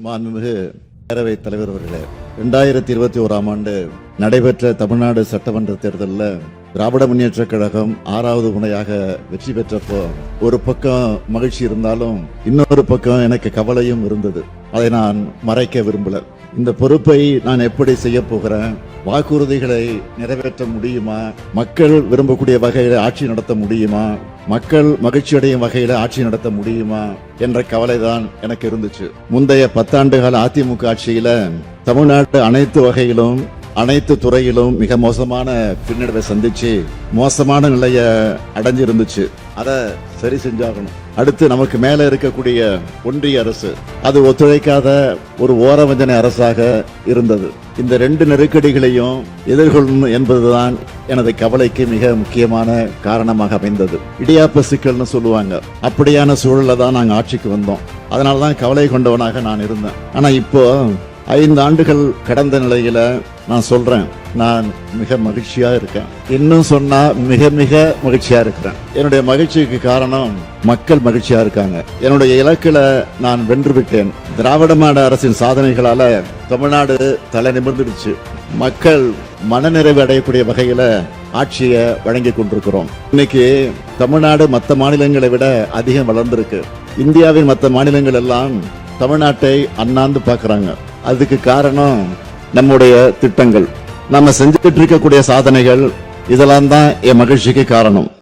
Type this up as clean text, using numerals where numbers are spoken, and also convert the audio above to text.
மாண்புமிகு பேரவைத் தலைவர் அவர்களே, 2021ஆம் ஆண்டு நடைபெற்ற தமிழ்நாடு சட்டமன்ற தேர்தலில் திராவிட முன்னேற்றக் கழகம் 6வது முறையாக வெற்றி பெற்றப்போ ஒரு பக்கம் மகிழ்ச்சி இருந்தாலும் இன்னொரு பக்கம் எனக்கு கவலையும் இருந்தது. அதை நான் மறைக்க விரும்பல. இந்த பொறுப்பை நான் எப்படி செய்ய போகிறேன், வாக்குறுதிகளை நிறைவேற்ற முடியுமா, மக்கள் விரும்பக்கூடிய வகையில் ஆட்சி நடத்த முடியுமா, மக்கள் மகிழ்ச்சி அடையும் வகையில் ஆட்சி நடத்த முடியுமா என்ற கவலைதான் எனக்கு இருந்துச்சு. முந்தைய 10 ஆண்டுகால அதிமுக ஆட்சியில தமிழ்நாடு அனைத்து வகையிலும் அனைத்து துறையிலும் மிக மோசமான பின்னடைவை சந்திச்சு மோசமான நிலைய அடைஞ்சிருந்துச்சு. அதை சரி செஞ்சாகணும். அடுத்து நமக்கு மேல இருக்கக்கூடிய ஒன்றிய அரசு அது ஒத்துழைக்காத ஒரு ஓரவஞ்சனை அரசாக இருந்தது. இந்த 2 நெருக்கடிகளையும் எதிர்கொள்ளணும் என்பதுதான் எனது கவலைக்கு மிக முக்கியமான காரணமாக அமைந்தது. இடியாப்ப சிக்கல்னு சொல்லுவாங்க. அப்படியான சூழல்ல தான் நாங்க ஆட்சிக்கு வந்தோம். அதனாலதான் கவலை கொண்டவனாக நான் இருந்தேன். ஆனா இப்போ 5 ஆண்டுகள் கடந்த நிலையில நான் சொல்றேன், நான் மிக மகிழ்ச்சியா இருக்கேன். இன்னும் சொன்னா மிக மிக மகிழ்ச்சியா இருக்கிறேன். என்னுடைய மகிழ்ச்சிக்கு காரணம் மக்கள் மகிழ்ச்சியா இருக்காங்க. என்னுடைய இலக்குல நான் வென்று விட்டேன். திராவிட மாடல் அரசின் சாதனைகளால தமிழ்நாடு தலை நிமிர்ந்துடுச்சு. மக்கள் மனநிறைவு அடையக்கூடிய வகையில ஆட்சியை வழங்கி கொண்டிருக்கிறோம். இன்னைக்கு தமிழ்நாடு மற்ற மாநிலங்களை விட அதிகம் வளர்ந்திருக்கு. இந்தியாவின் மற்ற மாநிலங்கள் எல்லாம் தமிழ்நாட்டை அண்ணாந்து பார்க்கறாங்க. அதுக்கு காரணம் நம்முடைய திட்டங்கள், நம்ம செஞ்சுட்டு இருக்கக்கூடிய சாதனைகள். இதெல்லாம் தான் என் மகிழ்ச்சிக்கு காரணம்.